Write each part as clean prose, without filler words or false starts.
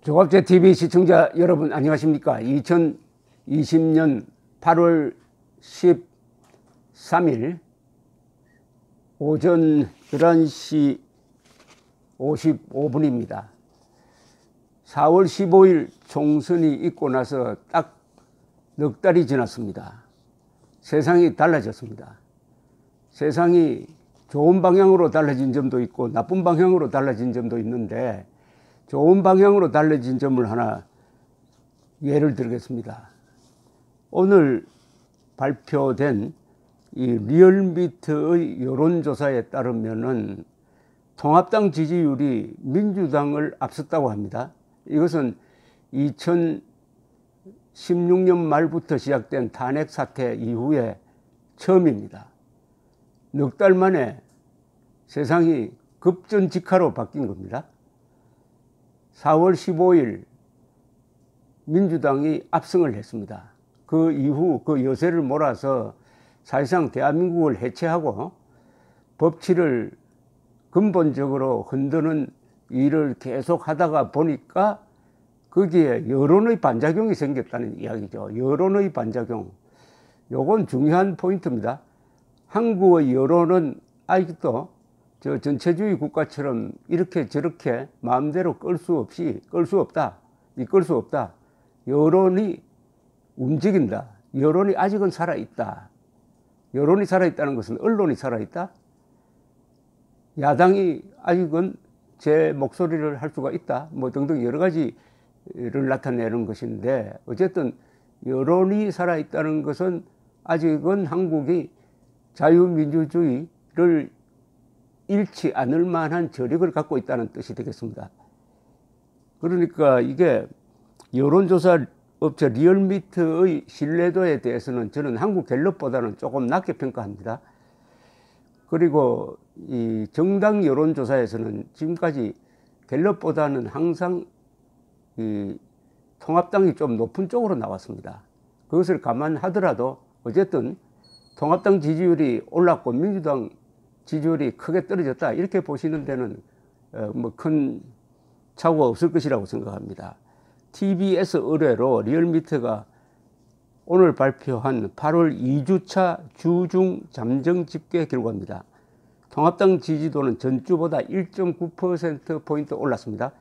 조갑제TV 시청자 여러분 안녕하십니까. 2020년 8월 13일 오전 11시 55분입니다. 4월 15일 총선이 있고 나서 딱 넉 달이 지났습니다. 세상이 달라졌습니다. 세상이 좋은 방향으로 달라진 점도 있고 나쁜 방향으로 달라진 점도 있는데, 좋은 방향으로 달라진 점을 하나 예를 들겠습니다. 오늘 발표된 이 리얼미터의 여론조사에 따르면은 통합당 지지율이 민주당을 앞섰다고 합니다. 이것은 2016년 말부터 시작된 탄핵 사태 이후에 처음입니다. 넉 달 만에 세상이 급전직하로 바뀐 겁니다. 4월 15일 민주당이 압승을 했습니다. 그 이후 그 여세를 몰아서 사실상 대한민국을 해체하고 법치를 근본적으로 흔드는 일을 계속 하다가 보니까 거기에 여론의 반작용이 생겼다는 이야기죠. 여론의 반작용. 요건 중요한 포인트입니다. 한국의 여론은 아직도 저 전체주의 국가처럼 이렇게 저렇게 마음대로 끌 수 없다. 이끌 수 없다. 여론이 움직인다. 여론이 아직은 살아있다. 여론이 살아있다는 것은 언론이 살아있다. 야당이 아직은 제 목소리를 할 수가 있다. 뭐 등등 여러 가지를 나타내는 것인데, 어쨌든 여론이 살아있다는 것은 아직은 한국이 자유민주주의를 잃지 않을 만한 저력을 갖고 있다는 뜻이 되겠습니다. 그러니까 이게 여론조사 업체 리얼미터의 신뢰도에 대해서는 저는 한국 갤럽보다는 조금 낮게 평가합니다. 그리고 이 정당 여론조사에서는 지금까지 갤럽보다는 항상 이 통합당이 좀 높은 쪽으로 나왔습니다. 그것을 감안하더라도 어쨌든 통합당 지지율이 올랐고 민주당 지지율이 크게 떨어졌다, 이렇게 보시는 데는 뭐 큰 착오가 없을 것이라고 생각합니다. TBS 의뢰로 리얼미터가 오늘 발표한 8월 2주차 주중 잠정 집계 결과입니다. 통합당 지지도는 전주보다 1.9%포인트 올랐습니다.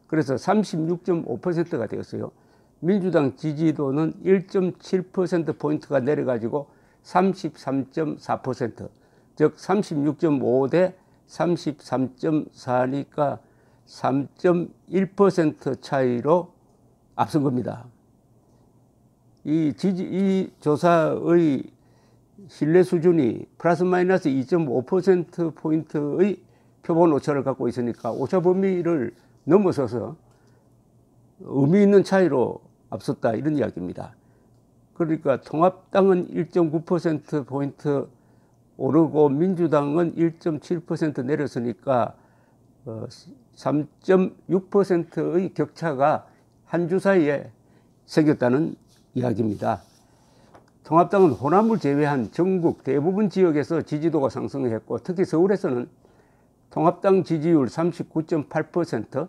그래서 36.5%가 되었어요. 민주당 지지도는 1.7%포인트가 내려가지고 33.4%, 즉 36.5 대 33.4니까 3.1% 차이로 앞선 겁니다. 이 조사의 신뢰 수준이 플러스 마이너스 2.5%포인트의 표본 오차를 갖고 있으니까 오차 범위를 넘어서서 의미 있는 차이로 앞섰다, 이런 이야기입니다. 그러니까 통합당은 1.9%포인트 오르고 민주당은 1.7% 내렸으니까 3.6%의 격차가 한 주 사이에 생겼다는 이야기입니다. 통합당은 호남을 제외한 전국 대부분 지역에서 지지도가 상승했고, 특히 서울에서는 통합당 지지율 39.8%,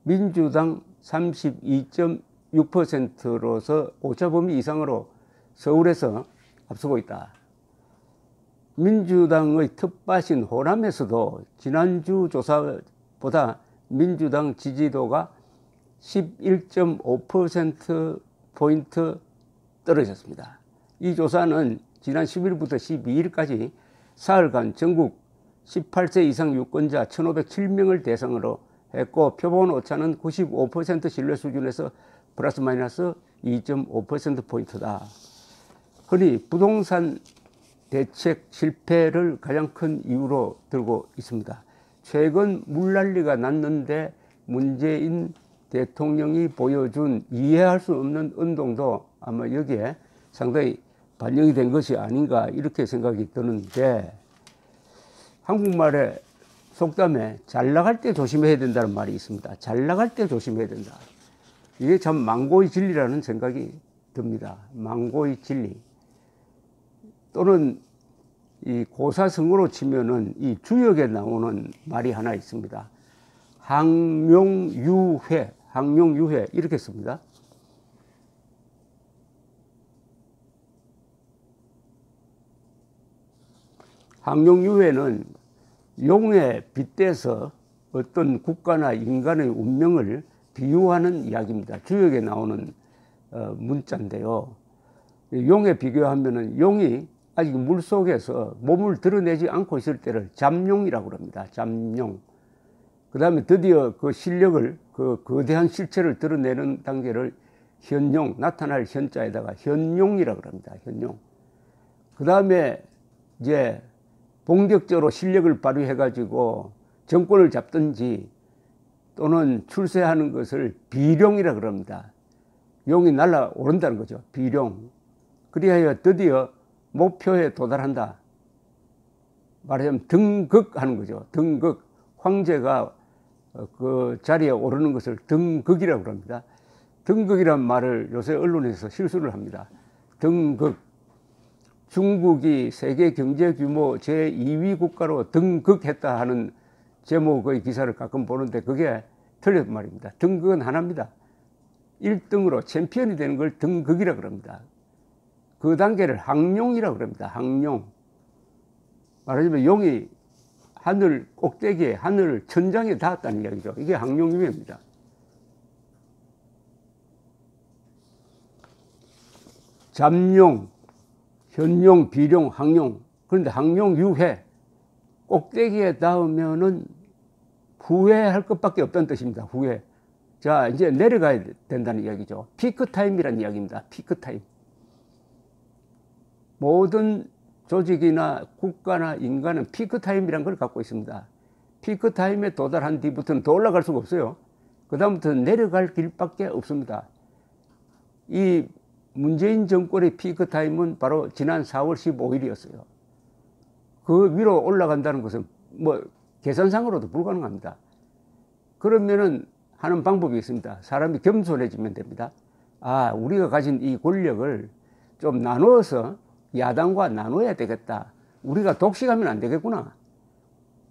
민주당 32.6%로서 오차범위 이상으로 서울에서 앞서고 있다. 민주당의 텃밭인 호남에서도 지난주 조사보다 민주당 지지도가 11.5%포인트 떨어졌습니다. 이 조사는 지난 10일부터 12일까지 사흘간 전국 18세 이상 유권자 1,507명을 대상으로 했고, 표본 오차는 95% 신뢰 수준에서 플러스 마이너스 2.5%포인트다. 흔히 부동산 대책 실패를 가장 큰 이유로 들고 있습니다. 최근 물난리가 났는데 문재인 대통령이 보여준 이해할 수 없는 운동도 아마 여기에 상당히 반영이 된 것이 아닌가, 이렇게 생각이 드는데, 한국말에 속담에 잘 나갈 때 조심해야 된다는 말이 있습니다. 잘 나갈 때 조심해야 된다. 이게 참 망고의 진리라는 생각이 듭니다. 망고의 진리. 또는 이 고사성어로 치면은 이 주역에 나오는 말이 하나 있습니다. 항명유회, 항용유해 이렇게 씁니다. 항용유해는 용에 빗대서 어떤 국가나 인간의 운명을 비유하는 이야기입니다. 주역에 나오는 문자인데요. 용에 비교하면은 용이 아직 물속에서 몸을 드러내지 않고 있을 때를 잠용이라고 합니다. 잠용. 그 다음에 드디어 그 실력을, 그 거대한 실체를 드러내는 단계를 현용, 나타날 현자에다가 현용이라고 합니다. 현용. 그 다음에 이제 본격적으로 실력을 발휘해가지고 정권을 잡든지 또는 출세하는 것을 비룡이라고 합니다. 용이 날아오른다는 거죠. 비룡. 그리하여 드디어 목표에 도달한다. 말하자면 등극하는 거죠. 등극. 황제가 그 자리에 오르는 것을 등극이라고 합니다. 등극이란 말을 요새 언론에서 실수를 합니다. 등극. 중국이 세계 경제 규모 제2위 국가로 등극했다 하는 제목의 기사를 가끔 보는데 그게 틀린 말입니다. 등극은 하나입니다. 1등으로 챔피언이 되는 걸 등극이라고 합니다. 그 단계를 항용이라고 합니다. 항용. 말하자면 용이 하늘 꼭대기에, 하늘 천장에 닿았다는 이야기죠. 이게 항용유해입니다. 잠용, 현용, 비용, 항용. 그런데 항용유해. 꼭대기에 닿으면은 후회할 것밖에 없다는 뜻입니다. 후회. 자, 이제 내려가야 된다는 이야기죠. 피크타임이라는 이야기입니다. 피크타임. 모든 조직이나 국가나 인간은 피크타임이라는 걸 갖고 있습니다. 피크타임에 도달한 뒤부터는 더 올라갈 수가 없어요. 그 다음부터는 내려갈 길밖에 없습니다. 이 문재인 정권의 피크타임은 바로 지난 4월 15일이었어요. 그 위로 올라간다는 것은 뭐 계산상으로도 불가능합니다. 그러면은 하는 방법이 있습니다. 사람이 겸손해지면 됩니다. 아, 우리가 가진 이 권력을 좀 나누어서 야당과 나눠야 되겠다. 우리가 독식하면 안 되겠구나.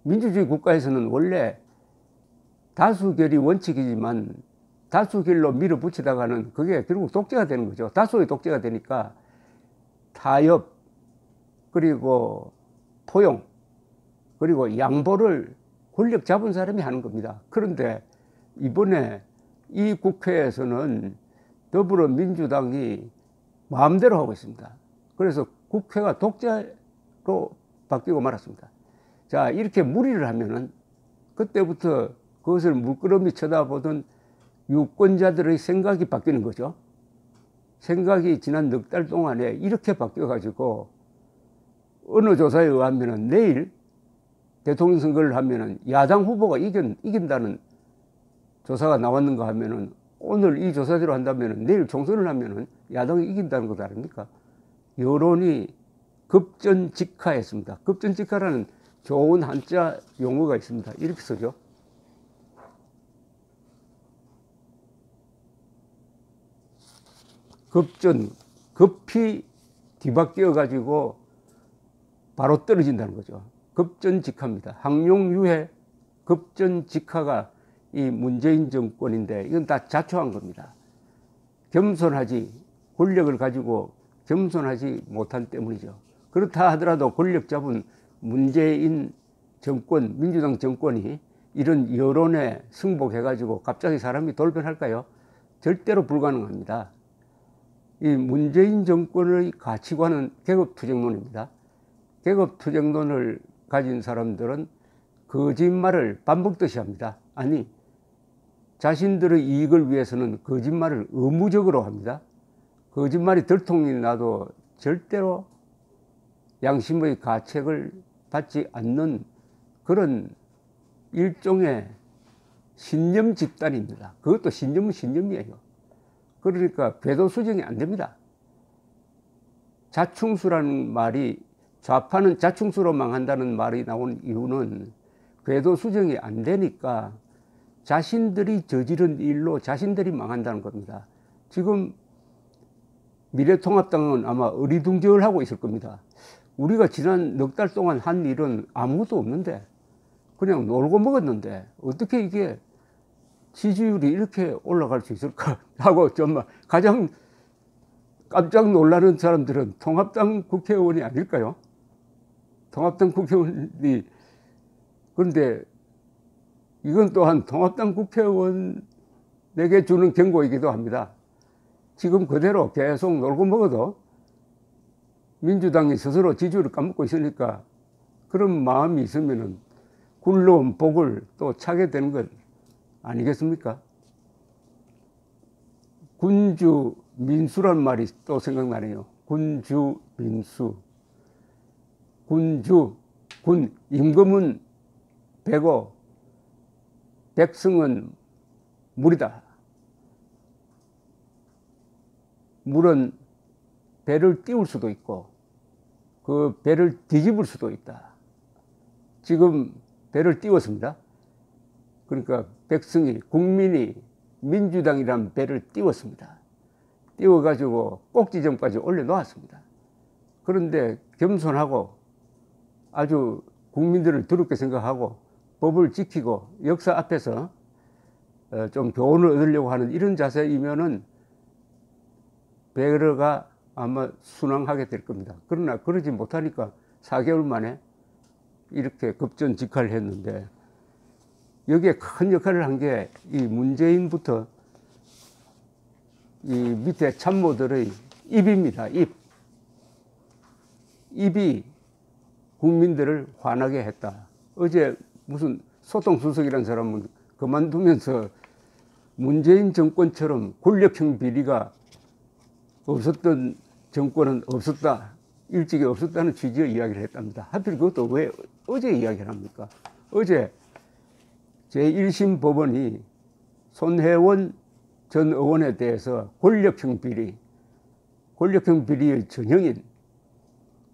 민주주의 국가에서는 원래 다수결이 원칙이지만 다수결로 밀어붙이다가는 그게 결국 독재가 되는 거죠. 다수의 독재가 되니까 타협, 그리고 포용, 그리고 양보를 권력 잡은 사람이 하는 겁니다. 그런데 이번에 이 국회에서는 더불어민주당이 마음대로 하고 있습니다. 그래서 국회가 독재로 바뀌고 말았습니다. 자, 이렇게 무리를 하면은 그때부터 그것을 물끄러미 쳐다보던 유권자들의 생각이 바뀌는 거죠. 생각이 지난 넉 달 동안에 이렇게 바뀌어가지고 어느 조사에 의하면은 내일 대통령 선거를 하면은 야당 후보가 이긴다는 조사가 나왔는가 하면은 오늘 이 조사대로 한다면은 내일 총선을 하면은 야당이 이긴다는 것 아닙니까? 여론이 급전직하했습니다. 급전직하라는 좋은 한자 용어가 있습니다. 이렇게 쓰죠. 급히 뒤바뀌어 가지고 바로 떨어진다는 거죠. 급전직하입니다. 항용유해 급전직하가 이 문재인 정권인데 이건 다 자초한 겁니다. 겸손하지, 권력을 가지고 겸손하지 못한 때문이죠. 그렇다 하더라도 권력 잡은 문재인 정권, 민주당 정권이 이런 여론에 승복해가지고 갑자기 사람이 돌변할까요? 절대로 불가능합니다. 이 문재인 정권의 가치관은 계급투쟁론입니다. 계급투쟁론을 가진 사람들은 거짓말을 반복듯이 합니다. 아니, 자신들의 이익을 위해서는 거짓말을 의무적으로 합니다. 거짓말이 들통이 나도 절대로 양심의 가책을 받지 않는 그런 일종의 신념 집단입니다. 그것도 신념은 신념이에요. 그러니까 궤도 수정이 안 됩니다. 자충수라는 말이, 좌파는 자충수로 망한다는 말이 나온 이유는 궤도 수정이 안 되니까 자신들이 저지른 일로 자신들이 망한다는 겁니다. 지금 미래통합당은 아마 어리둥절하고 있을 겁니다. 우리가 지난 넉 달 동안 한 일은 아무것도 없는데, 그냥 놀고 먹었는데 어떻게 이게 지지율이 이렇게 올라갈 수 있을까 하고 정말 가장 깜짝 놀라는 사람들은 통합당 국회의원이 아닐까요? 통합당 국회의원이, 그런데 이건 또한 통합당 국회의원에게 주는 경고이기도 합니다. 지금 그대로 계속 놀고 먹어도 민주당이 스스로 지지율을 까먹고 있으니까 그런 마음이 있으면은 굴러온 복을 또 차게 되는 것 아니겠습니까? 군주 민수란 말이 또 생각나네요. 군주 민수. 군주, 군, 임금은 배고 백성은 물이다. 물은 배를 띄울 수도 있고 그 배를 뒤집을 수도 있다. 지금 배를 띄웠습니다. 그러니까 백성이, 국민이 민주당이라는 배를 띄웠습니다. 띄워가지고 꼭지점까지 올려놓았습니다. 그런데 겸손하고 아주 국민들을 더럽게 생각하고 법을 지키고 역사 앞에서 좀 교훈을 얻으려고 하는 이런 자세이면은 배가 아마 순항하게 될 겁니다. 그러나 그러지 못하니까 4개월 만에 이렇게 급전직하를 했는데, 여기에 큰 역할을 한 게 이 문재인부터 이 밑에 참모들의 입입니다. 입이 국민들을 화나게 했다. 어제 무슨 소통수석이라는 사람은 그만두면서 문재인 정권처럼 권력형 비리가 없었던 정권은 없었다, 일찍이 없었다는 취지의 이야기를 했답니다. 하필 그것도 왜 어제 이야기를 합니까? 어제 제1심 법원이 손혜원 전 의원에 대해서 권력형 비리의 전형인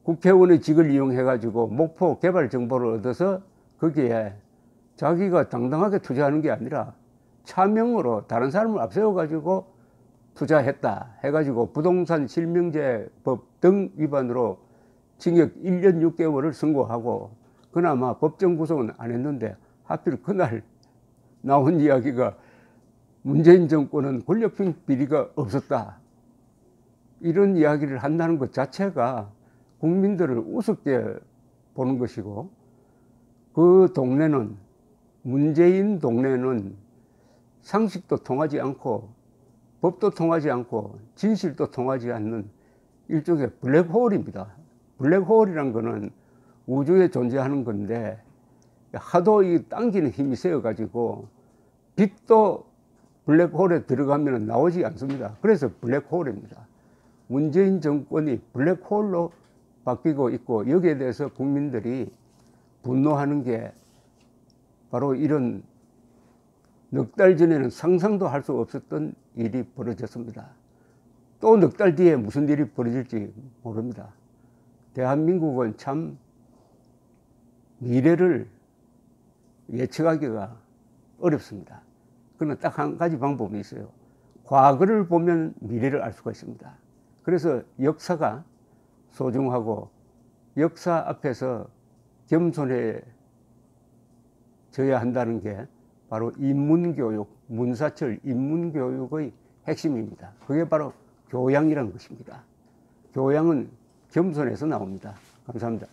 국회의원의 직을 이용해가지고 목포 개발 정보를 얻어서 거기에 자기가 당당하게 투자하는 게 아니라 차명으로 다른 사람을 앞세워가지고 투자했다 해가지고 부동산 실명제법 등 위반으로 징역 1년 6개월을 선고하고, 그나마 법정 구속은 안 했는데 하필 그날 나온 이야기가 문재인 정권은 권력형 비리가 없었다, 이런 이야기를 한다는 것 자체가 국민들을 우습게 보는 것이고, 그 동네는, 문재인 동네는 상식도 통하지 않고 법도 통하지 않고 진실도 통하지 않는 일종의 블랙홀입니다. 블랙홀이란 거는 우주에 존재하는 건데 하도 이 당기는 힘이 세어가지고 빛도 블랙홀에 들어가면 나오지 않습니다. 그래서 블랙홀입니다. 문재인 정권이 블랙홀로 바뀌고 있고, 여기에 대해서 국민들이 분노하는 게 바로 이런 넉 달 전에는 상상도 할 수 없었던 일이 벌어졌습니다. 또 넉 달 뒤에 무슨 일이 벌어질지 모릅니다. 대한민국은 참 미래를 예측하기가 어렵습니다. 그러나 딱 한 가지 방법이 있어요. 과거를 보면 미래를 알 수가 있습니다. 그래서 역사가 소중하고 역사 앞에서 겸손해져야 한다는 게 바로 인문교육, 문사철 인문교육의 핵심입니다. 그게 바로 교양이라는 것입니다. 교양은 겸손에서 나옵니다. 감사합니다.